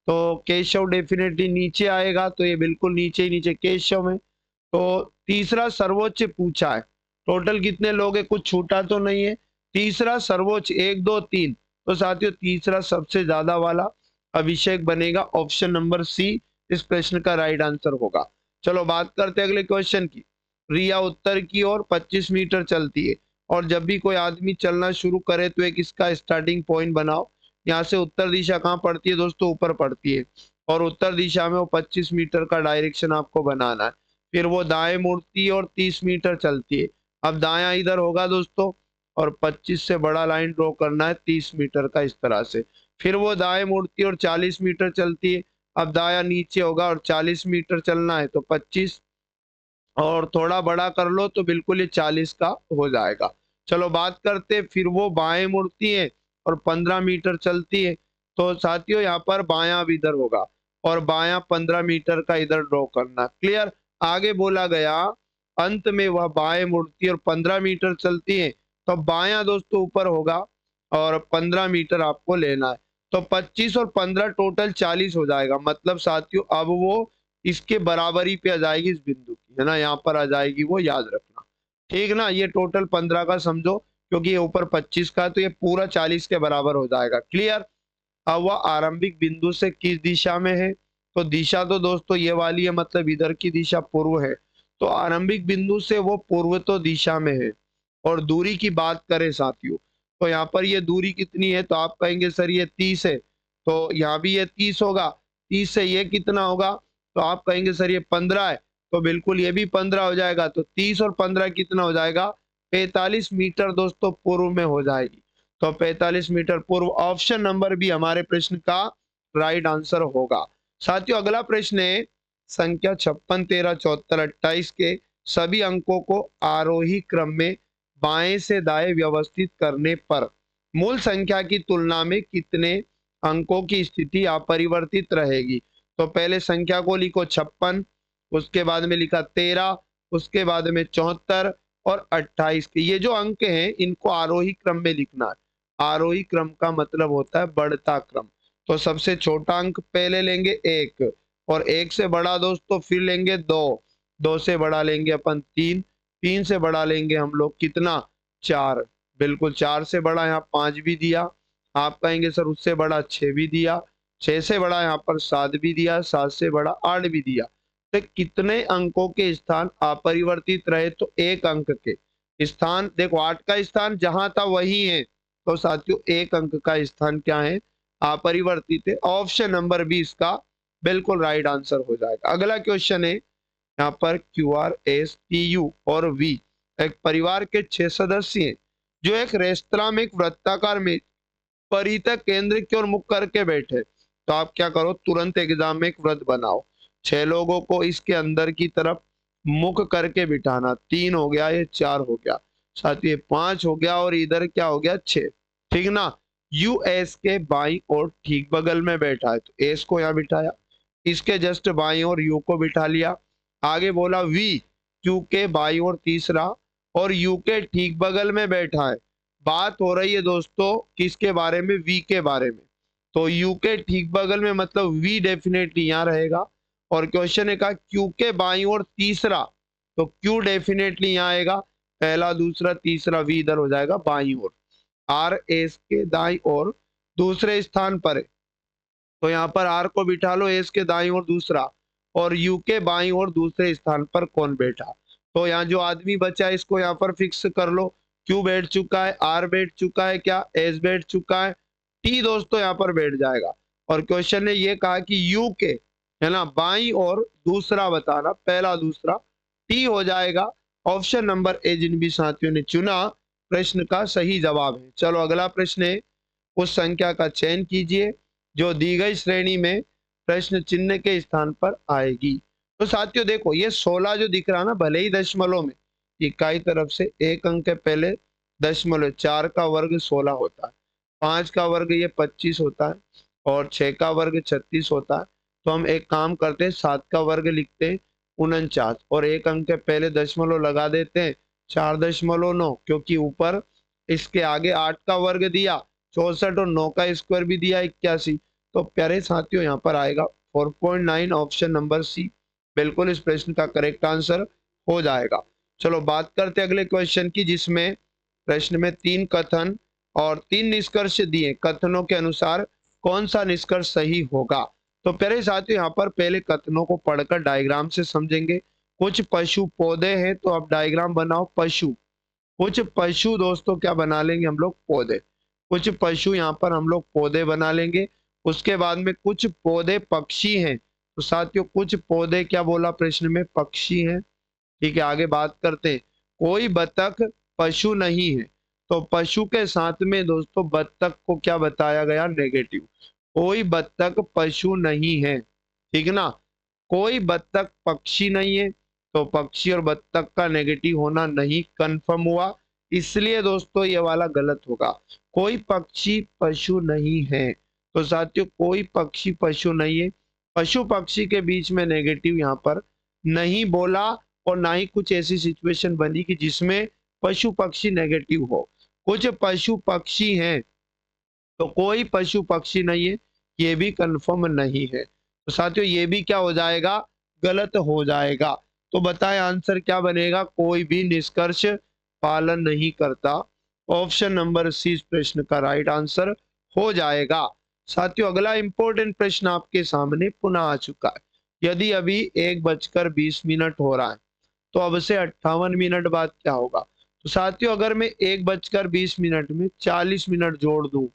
तो केशव डेफिनेटली नीचे आएगा, तो ये बिल्कुल नीचे ही नीचे केशव में। तो तीसरा सर्वोच्च पूछा है, टोटल कितने लोग हैं, कुछ छूटा तो नहीं है। तीसरा सर्वोच्च 1 2 3, तो साथियों तीसरा सबसे ज्यादा वाला अभिषेक बनेगा, ऑप्शन नंबर सी इस प्रश्न का राइट आंसर होगा। चलो बात करते हैं अगले क्वेश्चन की। रिया उत्तर की ओर 25 मीटर चलती है और जब भी कोई आदमी चलना शुरू करे तो एक इसका स्टार्टिंग पॉइंट बनाओ। यहाँ से उत्तर दिशा कहाँ पड़ती है दोस्तों, ऊपर पड़ती है, और उत्तर दिशा में वो 25 मीटर का डायरेक्शन आपको बनाना है। फिर वो दाएं मुड़ती है और 30 मीटर चलती है। अब दाया इधर होगा दोस्तों और 25 से बड़ा लाइन ड्रॉ करना है 30 मीटर का इस तरह से। फिर वो दाएं मुड़ती है और 40 मीटर चलती है। अब दाया नीचे होगा और 40 मीटर चलना है, तो 25 और थोड़ा बड़ा कर लो तो बिल्कुल ये 40 का हो जाएगा। चलो बात करते, फिर वो बाएं मुड़ती है और 15 मीटर चलती है, तो साथियों यहाँ पर बायां भी इधर होगा और बायां 15 मीटर का इधर ड्रॉ करना। क्लियर, आगे बोला गया अंत में वह बाएं मुड़ती है और 15 मीटर चलती है, तो बायां दोस्तों ऊपर होगा और 15 मीटर आपको लेना है, तो 25 और 15 टोटल 40 हो जाएगा। मतलब साथियों अब वो इसके बराबरी पे आ जाएगी इस बिंदु की, है ना, यहाँ पर आ जाएगी वो, याद रखना ठीक ना। ये टोटल 15 का समझो, क्योंकि ये ऊपर 25 का, तो ये पूरा 40 के बराबर हो जाएगा। क्लियर, अब वह आरंभिक बिंदु से किस दिशा में है, तो दिशा तो दोस्तों ये वाली है, मतलब इधर की दिशा पूर्व है, तो आरंभिक बिंदु से वो पूर्व तो दिशा में है। और दूरी की बात करें साथियों, तो यहाँ पर ये दूरी कितनी है, तो आप कहेंगे सर ये 30 है, तो यहाँ भी ये 30 होगा, 30 से ये कितना होगा, तो आप कहेंगे सर ये 15 है, तो बिल्कुल ये भी 15 हो जाएगा, तो 30 और 15 कितना हो जाएगा, 45 मीटर दोस्तों पूर्व में हो जाएगी। तो 45 मीटर पूर्व, ऑप्शन नंबर भी हमारे प्रश्न का राइट आंसर होगा। साथियों अगला प्रश्न है संख्या 56 13 74 28 के सभी अंकों को आरोही क्रम में बाएं से दाएं व्यवस्थित करने पर मूल संख्या की तुलना में कितने अंकों की स्थिति अपरिवर्तित रहेगी। तो पहले संख्या को लिखो 56, उसके बाद में लिखा 13, उसके बाद में 74 और 28 के ये जो अंक हैं इनको आरोही क्रम में लिखना है। आरोही क्रम का मतलब होता है बढ़ता क्रम, तो सबसे छोटा अंक पहले लेंगे 1 और 1 से बड़ा दोस्तों फिर लेंगे 2 2 से बढ़ा लेंगे अपन 3, 3 से बढ़ा लेंगे हम लोग कितना 4, बिल्कुल 4 से बड़ा यहाँ 5 भी दिया, आप कहेंगे सर उससे बड़ा 6 भी दिया, 6 से बड़ा यहाँ पर 7 भी दिया, 7 से बड़ा 8 भी दिया। तो कितने अंकों के स्थान अपरिवर्तित रहे, तो 1 अंक के स्थान, देखो 8 का स्थान जहां था वही है, तो साथियों 1 अंक का स्थान क्या है, अपरिवर्तित है। ऑप्शन नंबर 20 का बिल्कुल राइट आंसर हो जाएगा। अगला क्वेश्चन है यहाँ पर Q R S T U और वी एक परिवार के 6 सदस्य हैं जो एक रेस्तरां में एक वृत्ताकार में परितः केंद्र की ओर मुख करके बैठे। तो आप क्या करो, तुरंत एग्जाम में एक वृत्त बनाओ, 6 लोगों को इसके अंदर की तरफ मुख करके बिठाना, 3 हो गया, ये 4 हो गया, साथ ही 5 हो गया और इधर क्या हो गया 6, ठीक ना। यू एस के बाई और ठीक बगल में बैठा है, तो एस को यहाँ बिठाया, इसके जस्ट बाई और यू को बिठा लिया। आगे बोला वी क्यू के बाई और तीसरा और यू के ठीक बगल में बैठा है। बात हो रही है दोस्तों किसके बारे में, वी के बारे में, तो यू के ठीक बगल में मतलब वी डेफिनेटली यहाँ रहेगा। और क्वेश्चन है कहा क्यू के बाई और तीसरा, तो क्यू डेफिनेटली यहाँ आएगा, पहला दूसरा तीसरा वी इधर हो जाएगा बाई और। आर एस के दाई और दूसरे स्थान पर है, तो यहाँ पर आर को बिठा लो एस के दाई और दूसरा, और यू के बाई और दूसरे स्थान पर कौन बैठा, तो यहाँ जो आदमी बचा है इसको यहाँ पर फिक्स कर लो, क्यू बैठ चुका है, आर बैठ चुका है, क्या एस बैठ चुका है, टी दोस्तों यहाँ पर बैठ जाएगा। और क्वेश्चन ने ये कहा कि यू के है ना बाई और दूसरा बताना, पहला दूसरा टी हो जाएगा। ऑप्शन नंबर ए जिन भी साथियों ने चुना प्रश्न का सही जवाब है। चलो अगला प्रश्न है, उस संख्या का चयन कीजिए जो दी गई श्रेणी में प्रश्न चिन्ह के स्थान पर आएगी। तो साथियों देखो ये 16 जो दिख रहा है ना, भले ही दशमलव में, इकाई तरफ से 1 अंक के पहले दशमलव, 4 का वर्ग 16 होता है, 5 का वर्ग ये 25 होता है और 6 का वर्ग 36 होता है। तो हम एक काम करते हैं, 7 का वर्ग लिखते हैं 49 और 1 अंक के पहले दशमलव लगा देते हैं 4.9, क्योंकि ऊपर इसके आगे 8 का वर्ग दिया 64 और 9 का स्क्वायर भी दिया 81। तो प्यारे साथियों यहाँ पर आएगा 4.9, ऑप्शन नंबर सी बिल्कुल इस प्रश्न का करेक्ट आंसर हो जाएगा। चलो बात करते हैं अगले क्वेश्चन की, जिसमें प्रश्न में 3 कथन और 3 निष्कर्ष दिए, कथनों के अनुसार कौन सा निष्कर्ष सही होगा। तो प्यारे साथियों यहाँ पर पहले कथनों को पढ़कर डायग्राम से समझेंगे। कुछ पशु पौधे हैं, तो आप डायग्राम बनाओ पशु, कुछ पशु दोस्तों क्या बना लेंगे हम लोग पौधे, कुछ पशु यहाँ पर हम लोग पौधे बना लेंगे। उसके बाद में कुछ पौधे पक्षी हैं, तो साथियों कुछ पौधे क्या बोला प्रश्न में, पक्षी हैं, ठीक है। आगे बात करते हैं, कोई बतख पशु नहीं है, तो पशु के साथ में दोस्तों बतख को क्या बताया गया, नेगेटिव, कोई बतख पशु नहीं है, ठीक ना। कोई बतख पक्षी नहीं है, तो पक्षी और बतख का नेगेटिव होना नहीं कंफर्म हुआ, इसलिए दोस्तों ये वाला गलत होगा। कोई पक्षी पशु नहीं है, तो साथियों कोई पक्षी पशु नहीं है, पशु पक्षी के बीच में नेगेटिव यहाँ पर नहीं बोला, और ना ही कुछ ऐसी सिचुएशन बनी कि जिसमें पशु पक्षी नेगेटिव हो। कुछ पशु पक्षी हैं, तो कोई पशु पक्षी नहीं है, ये भी कंफर्म नहीं है, तो साथियों ये भी क्या हो जाएगा, गलत हो जाएगा। तो बताएं आंसर क्या बनेगा, कोई भी निष्कर्ष पालन नहीं करता, ऑप्शन नंबर सी इस प्रश्न का राइट आंसर हो जाएगा। साथियों अगला इंपॉर्टेंट प्रश्न आपके सामने पुनः आ चुका है। यदि अभी 1:20 हो रहा है, तो अब से 58 मिनट बाद क्या होगा। तो साथियों अगर मैं 1:20 में 40 मिनट जोड़ दूं,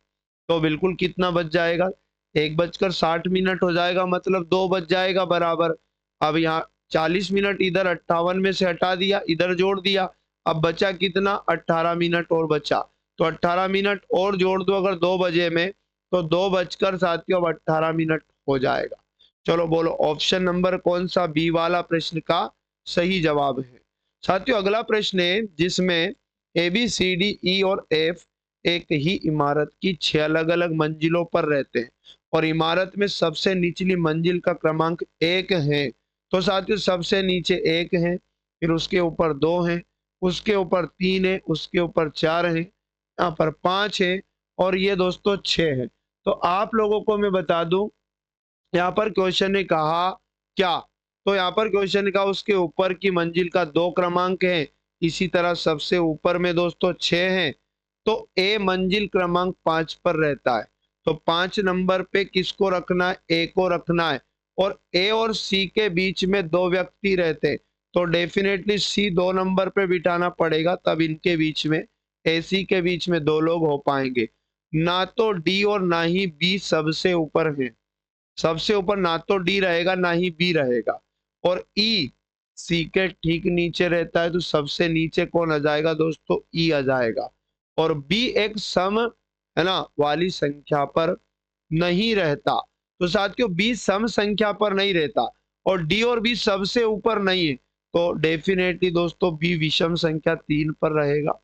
तो बिल्कुल कितना बच जाएगा, 1:60 हो जाएगा, मतलब 2 बच जाएगा बराबर। अब यहाँ 40 मिनट इधर 58 में से हटा दिया, इधर जोड़ दिया, अब बचा कितना, 18 मिनट और बचा, तो 18 मिनट और जोड़ दो अगर 2 बजे में, तो 2 बजकर साथियों अब 18 मिनट हो जाएगा। चलो बोलो ऑप्शन नंबर कौन सा बी वाला प्रश्न का सही जवाब है। साथियों अगला प्रश्न है जिसमें A B C D E और एफ एक ही इमारत की 6 अलग अलग मंजिलों पर रहते हैं और इमारत में सबसे निचली मंजिल का क्रमांक 1 है। तो साथियों सबसे नीचे 1 है, फिर उसके ऊपर 2 है, उसके ऊपर 3 है, उसके ऊपर 4 है, यहाँ पर 5 है और ये दोस्तों 6 है। तो आप लोगों को मैं बता दूं, यहाँ पर क्वेश्चन ने कहा क्या, तो यहाँ पर क्वेश्चन का उसके ऊपर की मंजिल का 2 क्रमांक है, इसी तरह सबसे ऊपर में दोस्तों 6 हैं, तो ए मंजिल क्रमांक 5 पर रहता है। तो 5 नंबर पे किसको रखना है? ए को रखना है। और ए और सी के बीच में 2 व्यक्ति रहते हैं, तो डेफिनेटली सी 2 नंबर पे बिठाना पड़ेगा, तब इनके बीच में ए सी के बीच में 2 लोग हो पाएंगे। ना तो डी और ना ही बी सबसे ऊपर है, सबसे ऊपर ना तो डी रहेगा ना ही बी रहेगा। और ई सी के ठीक नीचे रहता है, तो सबसे नीचे कौन आ जाएगा दोस्तों? ई आ जाएगा। और बी एक सम है ना वाली संख्या पर नहीं रहता, तो साथियों बी सम संख्या पर नहीं रहता और डी और बी सबसे ऊपर नहीं है, तो डेफिनेटली दोस्तों बी विषम संख्या 3 पर रहेगा।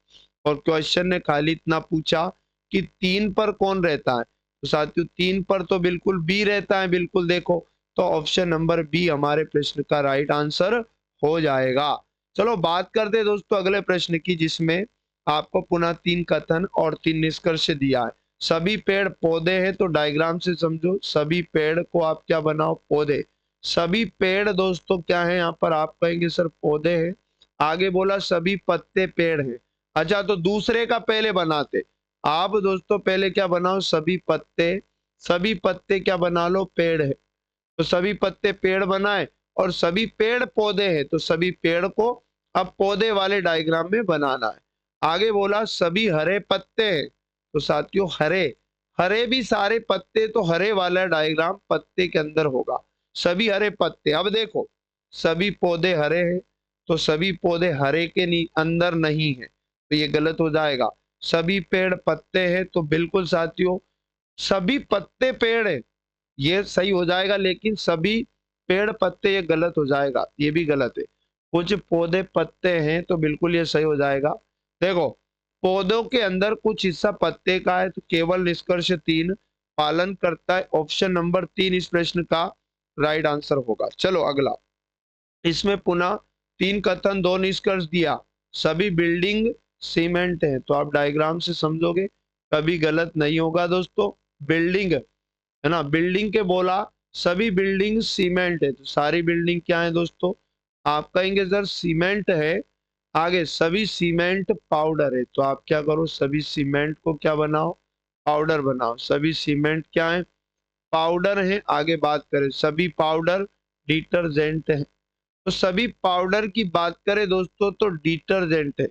और क्वेश्चन ने खाली इतना पूछा कि 3 पर कौन रहता है, तो साथियों 3 पर तो बिल्कुल बी रहता है, बिल्कुल देखो, तो ऑप्शन नंबर बी हमारे प्रश्न का राइट आंसर हो जाएगा। चलो बात करते हैं दोस्तों अगले प्रश्न की, जिसमें आपको पुनः 3 कथन और 3 निष्कर्ष दिया है। सभी पेड़ पौधे हैं, तो डायग्राम से समझो, सभी पेड़ को आप क्या बनाओ? पौधे। सभी पेड़ दोस्तों क्या है? यहाँ पर आप कहेंगे सर पौधे हैं। आगे बोला सभी पत्ते पेड़ हैं। अच्छा, तो दूसरे का पहले बनाते। आप दोस्तों पहले क्या बनाओ? सभी पत्ते, सभी पत्ते क्या बना लो? पेड़ है। तो सभी पत्ते पेड़ बनाए, और सभी पेड़ पौधे हैं, तो सभी पेड़ को अब पौधे वाले डायग्राम में बनाना है। आगे बोला सभी हरे पत्ते हैं, तो साथियों हरे, हरे भी सारे पत्ते, तो हरे वाला डायग्राम पत्ते के अंदर होगा। सभी हरे पत्ते। अब देखो सभी पौधे हरे हैं, तो सभी पौधे हरे के अंदर नहीं है, तो ये गलत हो जाएगा। सभी पेड़ पत्ते हैं, तो बिल्कुल साथियों सभी पत्ते पेड़ है, ये सही हो जाएगा, लेकिन सभी पेड़ पत्ते ये गलत हो जाएगा, ये भी गलत है। कुछ पौधे पत्ते हैं, तो बिल्कुल ये सही हो जाएगा। देखो पौधों के अंदर कुछ हिस्सा पत्ते का है, तो केवल निष्कर्ष 3 पालन करता है। ऑप्शन नंबर 3 इस प्रश्न का राइट आंसर होगा। चलो अगला, इसमें पुनः 3 कथन 2 निष्कर्ष दिया। सभी बिल्डिंग सीमेंट है, तो आप डायग्राम से समझोगे, कभी गलत नहीं होगा दोस्तों। बिल्डिंग है ना, बिल्डिंग के बोला सभी बिल्डिंग सीमेंट है, तो सारी बिल्डिंग क्या है दोस्तों? आप कहेंगे सर सीमेंट है। आगे सभी सीमेंट पाउडर है, तो आप क्या करो? सभी सीमेंट को क्या बनाओ? पाउडर बनाओ। सभी सीमेंट क्या है? पाउडर है। आगे बात करें सभी पाउडर डिटर्जेंट है, तो सभी पाउडर की बात करें दोस्तों तो डिटर्जेंट है।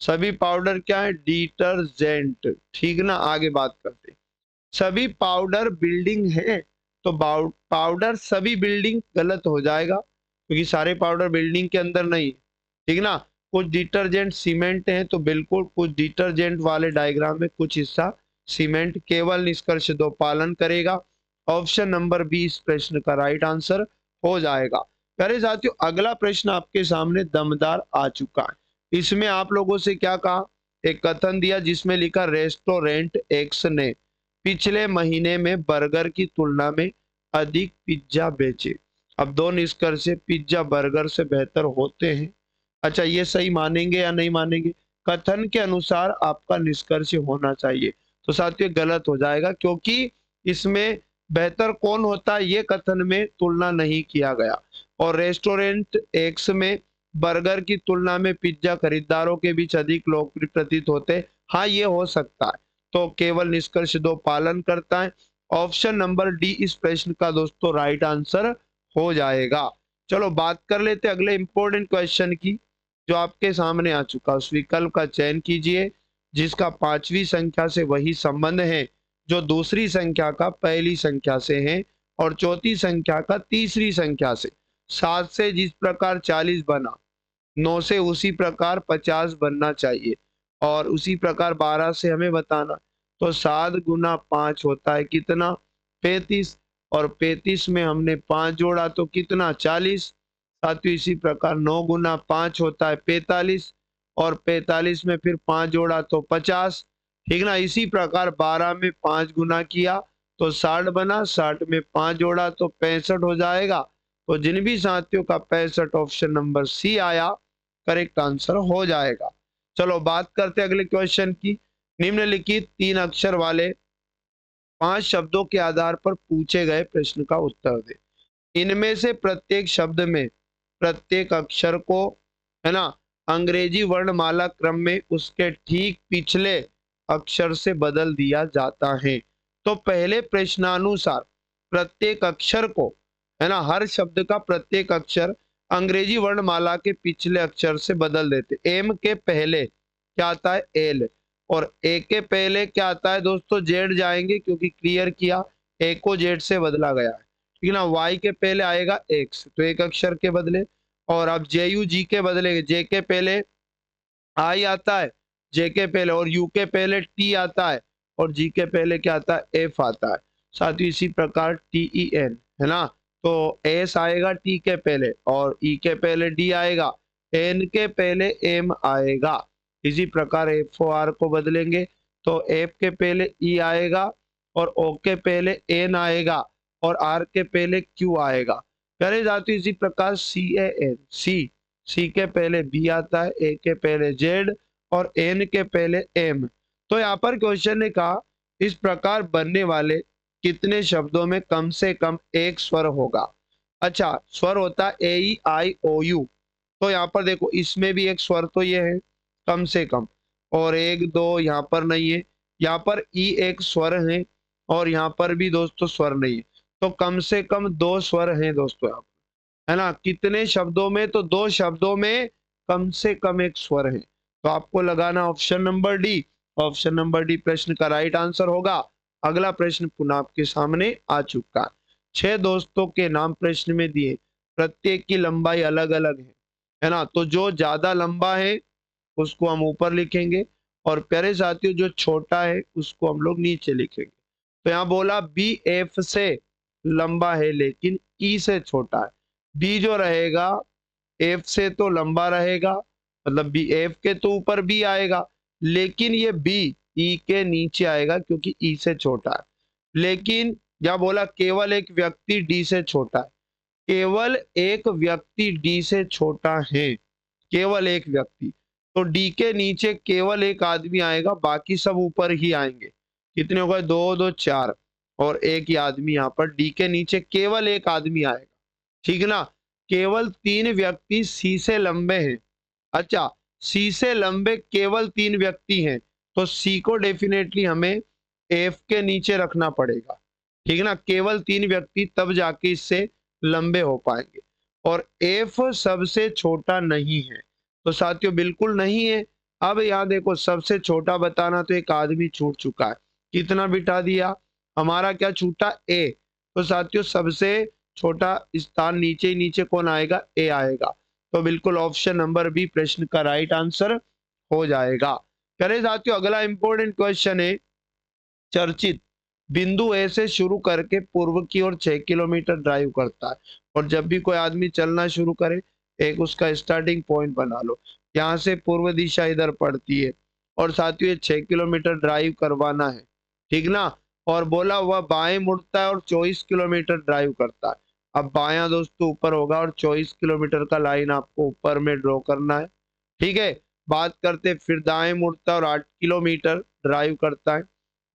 सभी पाउडर क्या है? डिटर्जेंट। ठीक ना, आगे बात करते हैं। सभी पाउडर बिल्डिंग है, तो पाउडर सभी बिल्डिंग गलत हो जाएगा, क्योंकि सारे पाउडर बिल्डिंग के अंदर नहीं, ठीक ना। कुछ डिटर्जेंट सीमेंट हैं, तो बिल्कुल कुछ डिटर्जेंट वाले डायग्राम में कुछ हिस्सा सीमेंट, केवल निष्कर्ष 2 पालन करेगा। ऑप्शन नंबर बी इस प्रश्न का राइट आंसर हो जाएगा। प्यारे साथियों अगला प्रश्न आपके सामने दमदार आ चुका है। इसमें आप लोगों से क्या कहा? एक कथन दिया जिसमें लिखा रेस्टोरेंट एक्स ने पिछले महीने में बर्गर की तुलना में अधिक पिज्जा बेचे। अब 2 निष्कर्ष है, पिज्जा बर्गर से बेहतर होते हैं। अच्छा, ये सही मानेंगे या नहीं मानेंगे? कथन के अनुसार आपका निष्कर्ष होना चाहिए, तो साथियों गलत हो जाएगा, क्योंकि इसमें बेहतर कौन होता है ये कथन में तुलना नहीं किया गया। और रेस्टोरेंट एक्स में बर्गर की तुलना में पिज्जा खरीदारों के बीच अधिक लोकप्रिय प्रतीत होते। हाँ, ये हो सकता है, तो केवल निष्कर्ष 2 पालन करता है। ऑप्शन नंबर डी इस प्रश्न का दोस्तों राइट आंसर हो जाएगा। चलो बात कर लेते अगले इंपॉर्टेंट क्वेश्चन की, जो आपके सामने आ चुका। उस विकल्प का चयन कीजिए जिसका 5वीं संख्या से वही संबंध है जो दूसरी संख्या का पहली संख्या से है, और चौथी संख्या का तीसरी संख्या से। 7 से जिस प्रकार 40 बना, 9 से उसी प्रकार 50 बनना चाहिए, और उसी प्रकार 12 से हमें बताना। तो 7 गुना 5 होता है कितना? 35, और 35 में हमने 5 जोड़ा तो कितना? 40। साथियों इसी प्रकार 9 गुना 5 होता है 45, और 45 में फिर 5 जोड़ा तो 50। ठीक ना, इसी प्रकार 12 में 5 गुना किया तो 60 बना, 60 में 5 जोड़ा तो 65 हो जाएगा। तो जिन भी साथियों का 65 ऑप्शन नंबर सी आया करेक्ट आंसर हो जाएगा। चलो बात करते हैं अगले क्वेश्चन की। निम्नलिखित 3 अक्षर वाले 5 शब्दों के आधार पर पूछे गए प्रश्न का उत्तर दे। इनमें से प्रत्येक शब्द में प्रत्येक अक्षर को, है ना, अंग्रेजी वर्णमाला क्रम में उसके ठीक पिछले अक्षर से बदल दिया जाता है। तो पहले प्रश्नानुसार प्रत्येक अक्षर को, है ना, हर शब्द का प्रत्येक अक्षर अंग्रेजी वर्णमाला के पिछले अक्षर से बदल देते। एम के पहले क्या आता है? एल। और ए के पहले क्या आता है दोस्तों? जेड जाएंगे, क्योंकि क्लियर किया ए को जेड से बदला गया है, ठीक है ना। वाई के पहले आएगा एक्स, तो एक अक्षर के बदले। और अब जे यू जी के बदले जे के पहले आई आता है, जे के पहले, और यू के पहले टी आता है, और जी के पहले क्या आता है? एफ आता है। साथ ही इसी प्रकार टी ई एन, है ना, तो एस आएगा टी के पहले, और ई के पहले डी आएगा, एन के पहले एम आएगा। इसी प्रकार एफ ओ आर को बदलेंगे, तो एफ के पहले ई आएगा, और ओ के पहले एन आएगा, और आर के पहले क्यू आएगा। करे जाती इसी प्रकार सी ए एन, सी के पहले बी आता है, ए के पहले जेड, और एन के पहले एम। तो यहाँ पर क्वेश्चन ने कहा इस प्रकार बनने वाले कितने शब्दों में कम से कम एक स्वर होगा। अच्छा, स्वर होता है ए ई आई ओ यू। तो यहाँ पर देखो, इसमें भी एक स्वर तो ये है कम से कम, और एक दो यहाँ पर नहीं है, यहाँ पर ई एक स्वर है, और यहाँ पर भी दोस्तों स्वर नहीं है। तो कम से कम दो स्वर हैं दोस्तों यहाँ पर, है ना। कितने शब्दों में? तो दो शब्दों में कम से कम एक स्वर है। तो आपको लगाना option number D. Option number D प्रश्न का राइट आंसर होगा। अगला प्रश्न पुनः आपके सामने आ चुका है। 6 दोस्तों के नाम प्रश्न में दिए, प्रत्येक की लंबाई अलग अलग है ना। तो जो ज्यादा लंबा है उसको हम ऊपर लिखेंगे, और प्यारे साथियों जो छोटा है उसको हम लोग नीचे लिखेंगे। तो यहाँ बोला बी एफ से लंबा है लेकिन ई से छोटा है। बी जो रहेगा एफ से तो लंबा रहेगा, मतलब बी एफ के तो ऊपर बी आएगा, लेकिन ये बी ई के नीचे आएगा क्योंकि ई से छोटा है। लेकिन क्या बोला? केवल एक व्यक्ति डी से छोटा है। केवल एक व्यक्ति डी से छोटा है, केवल एक व्यक्ति। तो डी के नीचे केवल एक आदमी आएगा, बाकी सब ऊपर ही आएंगे। कितने हो गए? दो दो चार, और एक ही आदमी यहाँ पर डी के नीचे केवल एक आदमी आएगा, ठीक ना। केवल 3 व्यक्ति सी से लंबे हैं। अच्छा, सी से लंबे केवल 3 व्यक्ति हैं, तो सी को डेफिनेटली हमें एफ के नीचे रखना पड़ेगा, ठीक है ना। केवल 3 व्यक्ति तब जाके इससे लंबे हो पाएंगे, और एफ सबसे छोटा नहीं है। तो साथियों बिल्कुल नहीं है। अब यहाँ देखो, सबसे छोटा बताना, तो एक आदमी छूट चुका है। कितना बिठा दिया? हमारा क्या छूटा? ए। तो साथियों सबसे छोटा स्थान नीचे ही नीचे कौन आएगा? ए आएगा। तो बिल्कुल ऑप्शन नंबर बी प्रश्न का राइट आंसर हो जाएगा। चलिए साथियों, अगला इंपॉर्टेंट क्वेश्चन है, चर्चित बिंदु ए से शुरू करके पूर्व की ओर 6 किलोमीटर ड्राइव करता है। और जब भी कोई आदमी चलना शुरू करे, एक उसका स्टार्टिंग पॉइंट बना लो। यहाँ से पूर्व दिशा इधर पड़ती है, और साथियों ये 6 किलोमीटर ड्राइव करवाना है, ठीक ना। और बोला वह बाएं मुड़ता है और 24 किलोमीटर ड्राइव करता है। अब बायां दोस्तों ऊपर होगा, और 24 किलोमीटर का लाइन आपको ऊपर में ड्रॉ करना है, ठीक है। बात करते फिर दाएं मुड़ता है और 8 किलोमीटर ड्राइव करता है।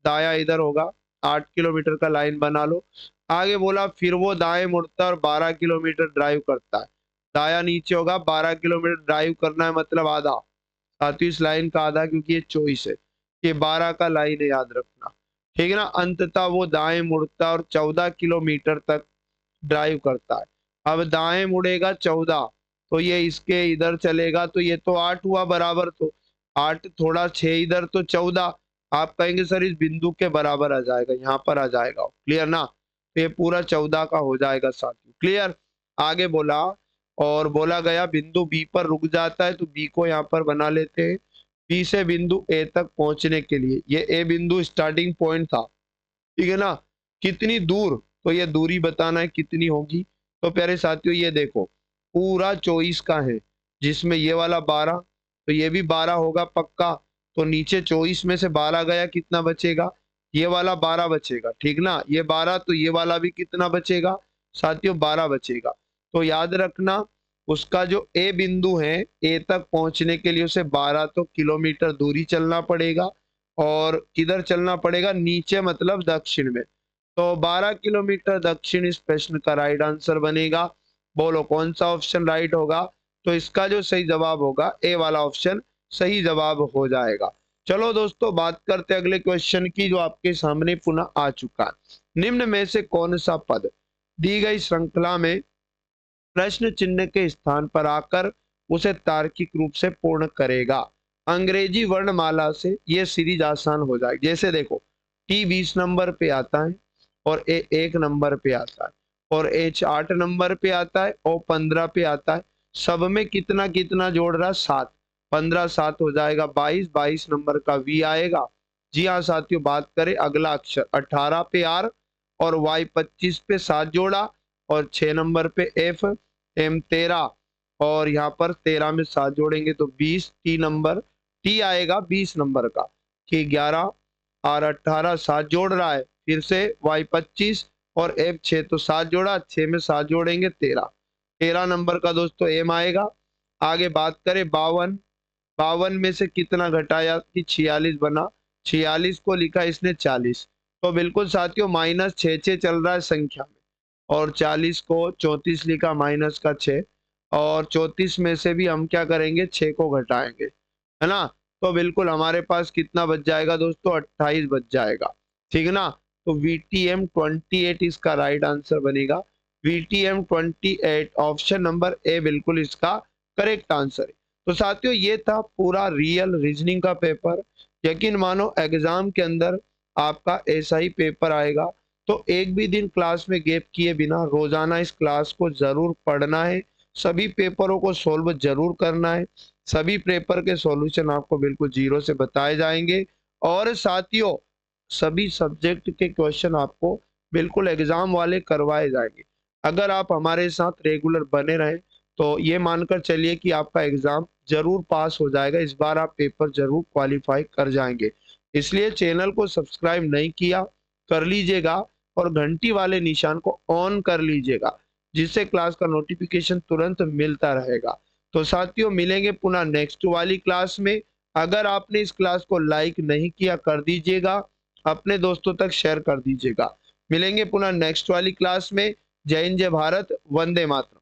दाया इधर होगा, 8 किलोमीटर का लाइन बना लो। आगे बोला फिर वो दाएं मुड़ता है और 12 किलोमीटर ड्राइव करता है। दाया नीचे होगा, 12 किलोमीटर ड्राइव करना है, मतलब आधा। साथियों इस लाइन का आधा, क्योंकि ये 24 है, ये 12 का लाइन है, याद रखना, ठीक है ना। अंततः वो दाएं मुड़ता है और 14 किलोमीटर तक ड्राइव करता है। अब दाएं मुड़ेगा 14, तो ये इसके इधर चलेगा, तो ये तो 8 हुआ बराबर। तो 8 थोड़ा 6 इधर, तो 14। आप कहेंगे सर इस बिंदु के बराबर आ जाएगा, यहाँ पर आ जाएगा, क्लियर ना। तो ये पूरा 14 का हो जाएगा साथियों, क्लियर। आगे बोला, और बोला गया बिंदु बी पर रुक जाता है, तो बी को यहाँ पर बना लेते हैं। बी से बिंदु ए तक पहुंचने के लिए, ये ए बिंदु स्टार्टिंग पॉइंट था, ठीक है ना। कितनी दूर? तो ये दूरी बताना है कितनी होगी। तो प्यारे साथियों ये देखो, पूरा 24 का है, जिसमें ये वाला 12, तो ये भी 12 होगा पक्का। तो नीचे 24 में से 12 गया, कितना बचेगा? ये वाला 12 बचेगा, ठीक ना। ये 12, तो ये वाला भी कितना बचेगा साथियों? 12 बचेगा। तो याद रखना, उसका जो ए बिंदु है, ए तक पहुंचने के लिए उसे 12 तो किलोमीटर दूरी चलना पड़ेगा। और किधर चलना पड़ेगा? नीचे, मतलब दक्षिण में। तो 12 किलोमीटर दक्षिण इस प्रश्न का राइट आंसर बनेगा। बोलो कौन सा ऑप्शन राइट होगा? तो इसका जो सही जवाब होगा ए वाला ऑप्शन सही जवाब हो जाएगा। चलो दोस्तों बात करते हैं अगले क्वेश्चन की जो आपके सामने पुनः आ चुका है। निम्न में से कौन सा पद दी गई श्रृंखला में प्रश्न चिन्ह के स्थान पर आकर उसे तार्किक रूप से पूर्ण करेगा? अंग्रेजी वर्णमाला से ये सीरीज आसान हो जाएगी। जैसे देखो टी 20 नंबर पे आता है और ए 1 नंबर पे आता है और एच 8 नंबर पे आता है और 15 पे आता है। सब में कितना कितना जोड़ रहा? 7। 15 7 हो जाएगा 22। 22 नंबर का वी आएगा। जी हाँ साथियों, बात करें अगला अक्षर 18 पे आर और वाई 25 पे 7 जोड़ा और 6 नंबर पे एफ, एम 13 और यहाँ पर 13 में 7 जोड़ेंगे तो 20। टी नंबर टी आएगा 20 नंबर का कि 11 और 18 7 जोड़ रहा है। फिर से वाई 25 और एफ 6 तो 7 जोड़ा, 6 में 7 जोड़ेंगे 13। 13 नंबर का दोस्तों एम आएगा। आगे बात करें 52। 52 में से कितना घटाया कि 46 बना। 46 को लिखा इसने 40। तो बिल्कुल साथियों माइनस 6 चल रहा है संख्या में और 40 को 34 लिखा माइनस का 6 और 34 में से भी हम क्या करेंगे 6 को घटाएंगे, है ना? तो बिल्कुल हमारे पास कितना बच जाएगा दोस्तों? 28 बच जाएगा। ठीक है ना? तो VTM 28 इसका राइट आंसर बनेगा। VTM 28 ऑप्शन नंबर ए बिल्कुल इसका करेक्ट आंसर है। तो साथियों ये था पूरा रियल रीजनिंग का पेपर। यकीन मानो एग्जाम के अंदर आपका ऐसा ही पेपर आएगा। तो एक भी दिन क्लास में गैप किए बिना रोजाना इस क्लास को जरूर पढ़ना है। सभी पेपरों को सोल्व जरूर करना है। सभी पेपर के सॉल्यूशन आपको बिल्कुल जीरो से बताए जाएंगे और साथियों सभी सब्जेक्ट के क्वेश्चन आपको बिल्कुल एग्जाम वाले करवाए जाएंगे। अगर आप हमारे साथ रेगुलर बने रहें तो ये मानकर चलिए कि आपका एग्जाम जरूर पास हो जाएगा। इस बार आप पेपर जरूर क्वालिफाई कर जाएंगे। इसलिए चैनल को सब्सक्राइब नहीं किया कर लीजिएगा और घंटी वाले निशान को ऑन कर लीजिएगा जिससे क्लास का नोटिफिकेशन तुरंत मिलता रहेगा। तो साथियों मिलेंगे पुनः नेक्स्ट वाली क्लास में। अगर आपने इस क्लास को लाइक नहीं किया कर दीजिएगा, अपने दोस्तों तक शेयर कर दीजिएगा। मिलेंगे पुनः नेक्स्ट वाली क्लास में। जय हिंद जय भारत, वंदे मातरम।